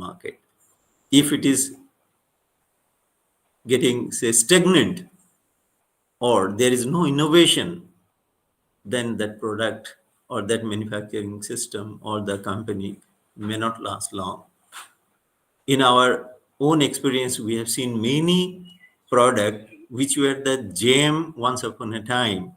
market. If it is getting, say, stagnant, or there is no innovation, then that product or that manufacturing system or the company may not last long. In our own experience, we have seen many products which were the gem once upon a time,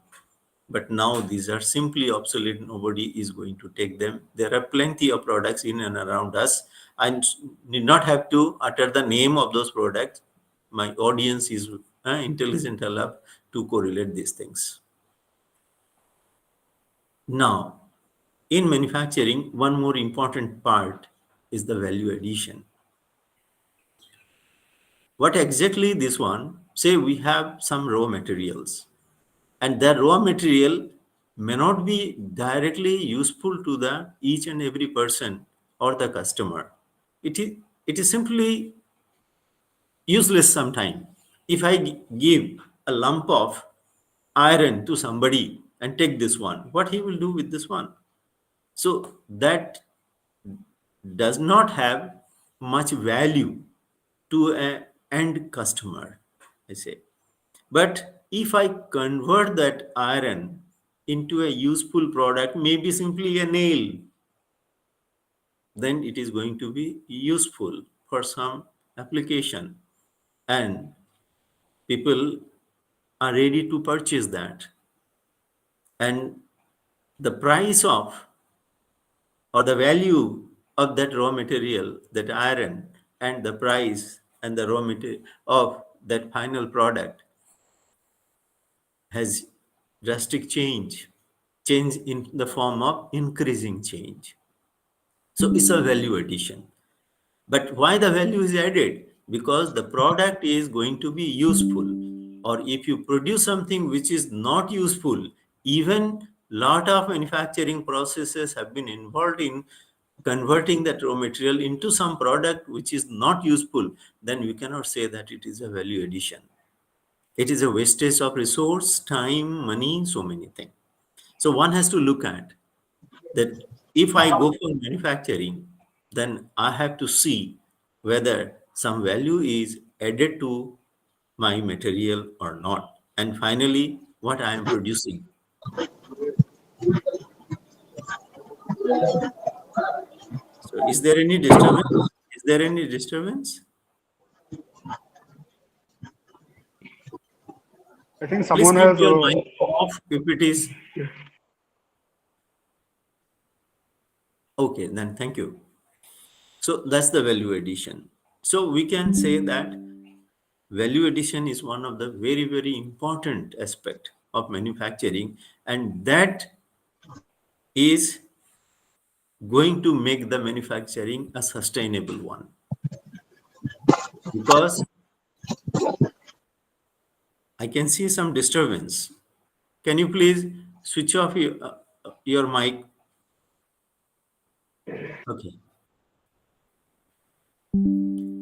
but now these are simply obsolete. Nobody is going to take them. There are plenty of products in and around us. I need not have to utter the name of those products. My audience is intelligent enough to correlate these things. Now, in manufacturing, one more important part is the value addition. What exactly this one? Say we have some raw materials, and that raw material may not be directly useful to the each and every person or the customer. It is simply useless sometime. If I give a lump of iron to somebody and take this one, what he will do with this one? So that does not have much value to an end customer, I say. But if I convert that iron into a useful product, maybe simply a nail, then it is going to be useful for some application, and people are ready to purchase that. And the price of, or the value of that raw material, that iron, and the price and the raw material of that final product has drastic change in the form of increasing change. So it's a value addition. But why the value is added? Because the product is going to be useful. Or if you produce something which is not useful, even lot of manufacturing processes have been involved in converting that raw material into some product which is not useful, then we cannot say that it is a value addition. It is a wastage of resource, time, money, so many things. So one has to look at that. If I go for manufacturing, then I have to see whether some value is added to my material or not. And finally, what I am producing. So is there any disturbance? Is there any disturbance? I think Please someone keep has. your mic off if it is. Okay, then thank you. So that's the value addition. So we can say that value addition is one of the very, very important aspect of manufacturing, and that is going to make the manufacturing a sustainable one. Because I can see some disturbance. Can you please switch off your mic? Okay.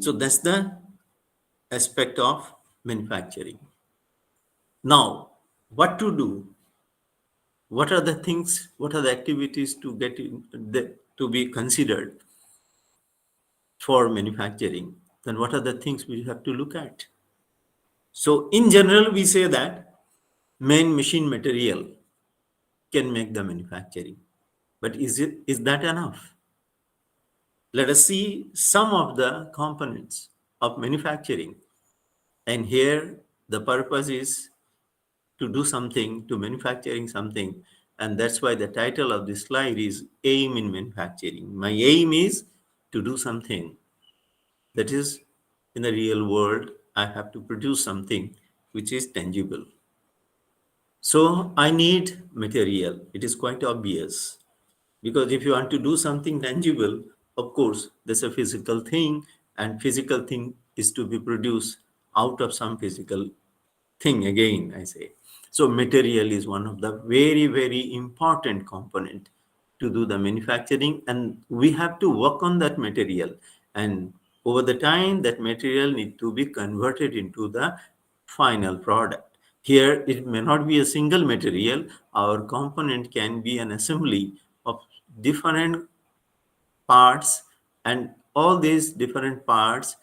So that's the aspect of manufacturing. Now, what to do? What are the things, what are the activities to get to be considered for manufacturing? Then what are the things we have to look at? So in general, we say that main machine material can make the manufacturing. But is that enough? Let us see some of the components of manufacturing. And here the purpose is to do something, to manufacturing something. And that's why the title of this slide is Aim in Manufacturing. My aim is to do something that is in the real world. I have to produce something which is tangible. So I need material. It is quite obvious. Because if you want to do something tangible, of course, there's a physical thing, and physical thing is to be produced out of some physical thing again, I say. So material is one of the very, very important component to do the manufacturing, and we have to work on that material. And over the time, that material need to be converted into the final product. Here, it may not be a single material. Our component can be an assembly of different parts, and all these different parts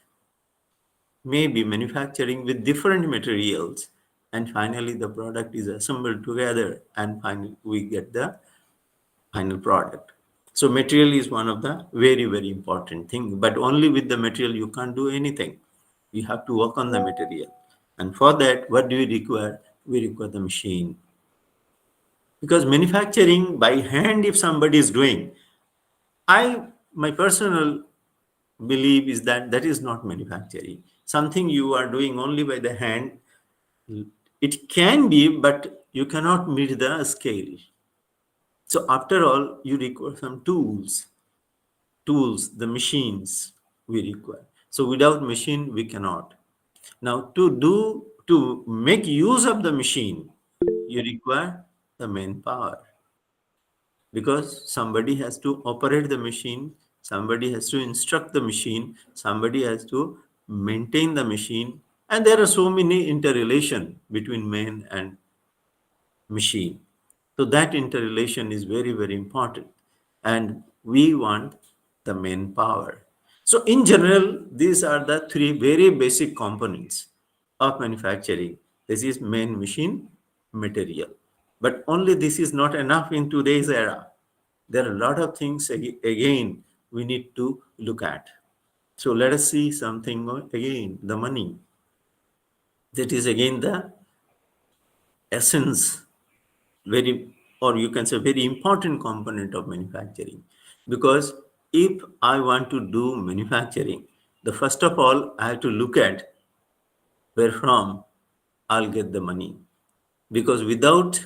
may be manufacturing with different materials, and finally the product is assembled together, and finally we get the final product. So material is one of the very, very important thing, but only with the material you can't do anything. You have to work on the material. And for that, what do we require? We require the machine. Because manufacturing by hand, if somebody is doing, my personal belief is that that is not manufacturing. Something you are doing only by the hand, it can be, but you cannot meet the scale. So after all, you require some tools, the machines we require. So without machine, we cannot. Now to make use of the machine, you require the manpower, because somebody has to operate the machine, somebody has to instruct the machine, somebody has to maintain the machine, and there are so many interrelation between man and machine. So that interrelation is very, very important. And we want the manpower. So in general, these are the three very basic components of manufacturing. This is man, machine, material. But only this is not enough in today's era. There are a lot of things again we need to look at. So let us see something again, the money. That is again the essence, very, or you can say very important component of manufacturing. Because if I want to do manufacturing, the first of all I have to look at where from I'll get the money. Because without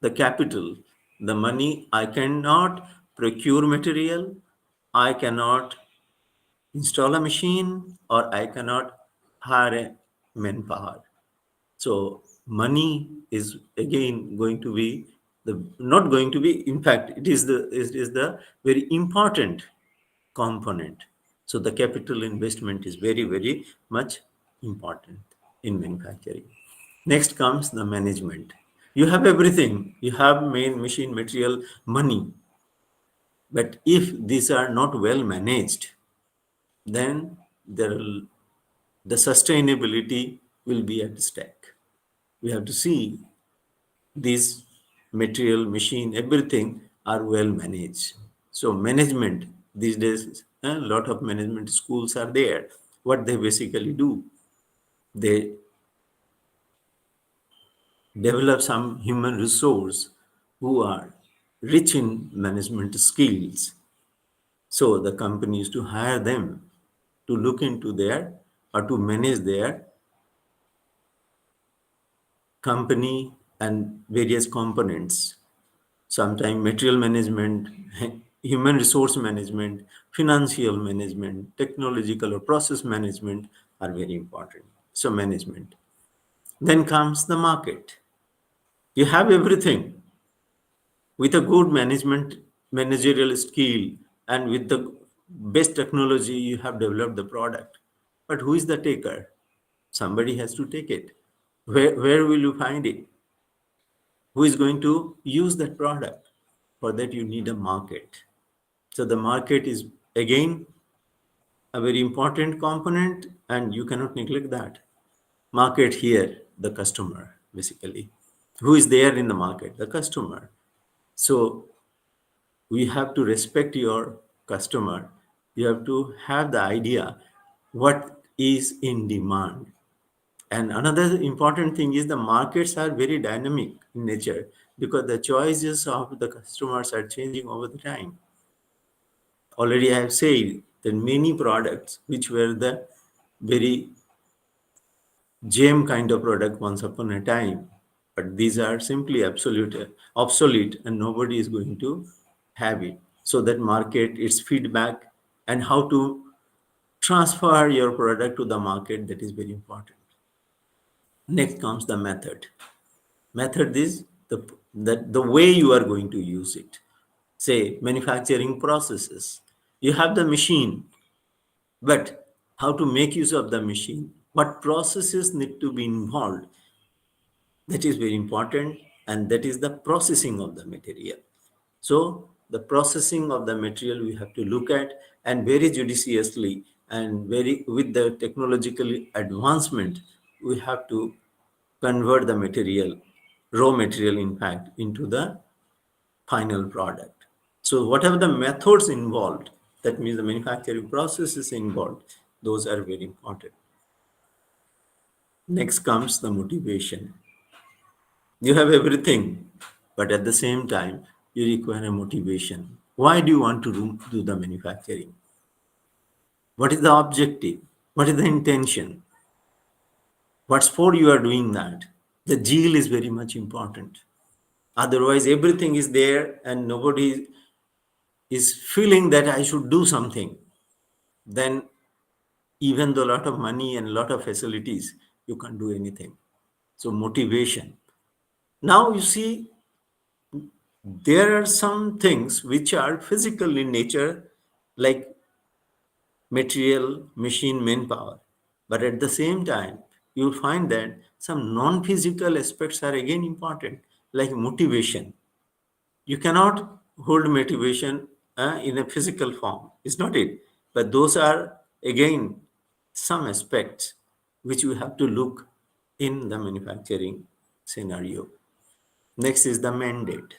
the capital, the money, I cannot procure material, I cannot install a machine, or I cannot hire a manpower. So money is again going to be the, not going to be, in fact, it is the very important component. So the capital investment is very, very much important in manufacturing. Next comes the management. You have everything. You have main machine, material, money. But if these are not well managed, then the sustainability will be at stake. We have to see these material, machine, everything are well managed. So management these days, a lot of management schools are there. What they basically do, they develop some human resource who are rich in management skills. So the company used to hire them to look into their, or to manage their company and various components. Sometimes material management, human resource management, financial management, technological or process management are very important. So management. Then comes the market. You have everything with a good managerial skill, and with the best technology you have developed the product. But who is the taker? Somebody has to take it. Where will you find it? Who is going to use that product? For that you need a market. So the market is again a very important component, and you cannot neglect that. Market here, the customer, basically. Who is there in the market? The customer. So we have to respect your customer. You have to have the idea what is in demand. And another important thing is the markets are very dynamic in nature, because the choices of the customers are changing over the time. Already I have said that many products which were the very gem kind of product once upon a time, but these are simply obsolete, and nobody is going to have it. So that market, its feedback, and how to transfer your product to the market, that is very important. Next comes the method. Method is the way you are going to use it. Say manufacturing processes. You have the machine, but how to make use of the machine, what processes need to be involved, that is very important, and that is the processing of the material. So the processing of the material we have to look at, and very judiciously and very with the technological advancement, we have to convert the material, raw material in fact, into the final product. So whatever the methods involved, that means the manufacturing processes involved, those are very important. Next comes the motivation. You have everything, but at the same time, you require a motivation. Why do you want to do the manufacturing? What is the objective? What is the intention? What's for you are doing that? The zeal is very much important. Otherwise, everything is there and nobody is feeling that I should do something. Then, even though a lot of money and a lot of facilities, you can't do anything. So, motivation. Now, you see, there are some things which are physical in nature, like material, machine, manpower. But at the same time, you'll find that some non-physical aspects are again important, like motivation. You cannot hold motivation in a physical form. It's not it. But those are again some aspects which you have to look in the manufacturing scenario. Next is the mandate.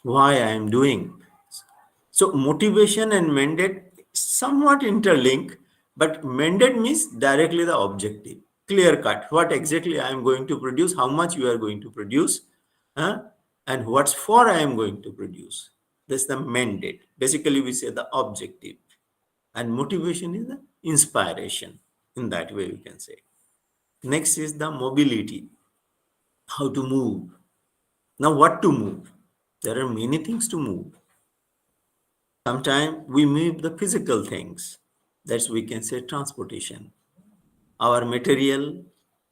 Why I am doing. So motivation and mandate somewhat interlink, but mandate means directly the objective, clear cut. What exactly I am going to produce, how much you are going to produce, huh? And what's for I am going to produce. That's the mandate. Basically, we say the objective. And motivation is the inspiration. In that way, we can say. Next is the mobility. How to move. Now, what to move? There are many things to move. Sometimes we move the physical things. That's we can say transportation. Our material,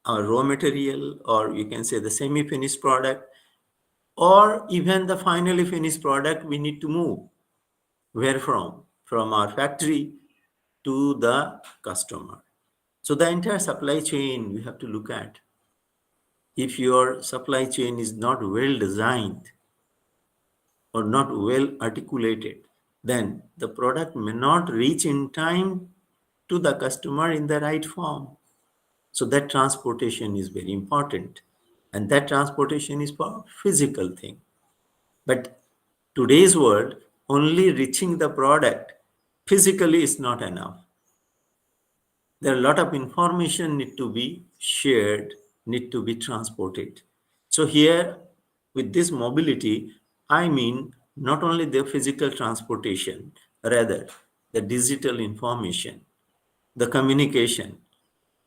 our raw material, or you can say the semi-finished product, or even the finally finished product we need to move. Where from? From our factory to the customer. So the entire supply chain we have to look at. If your supply chain is not well designed or not well articulated, then the product may not reach in time to the customer in the right form. So that transportation is very important. And that transportation is for physical thing. But today's world, only reaching the product physically is not enough. There are a lot of information need to be shared, need to be transported. So here, with this mobility, I mean not only the physical transportation, rather the digital information, the communication,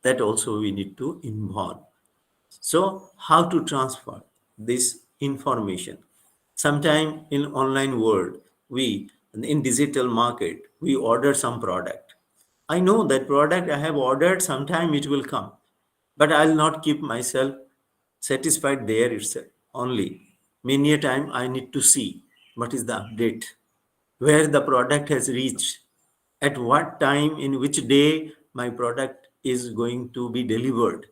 that also we need to involve. So how to transfer this information? Sometime in online world, we in digital market, we order some product. I know that product I have ordered, sometime it will come, but I'll not keep myself satisfied there itself only. Many a time I need to see what is the update, where the product has reached, at what time, in which day my product is going to be delivered.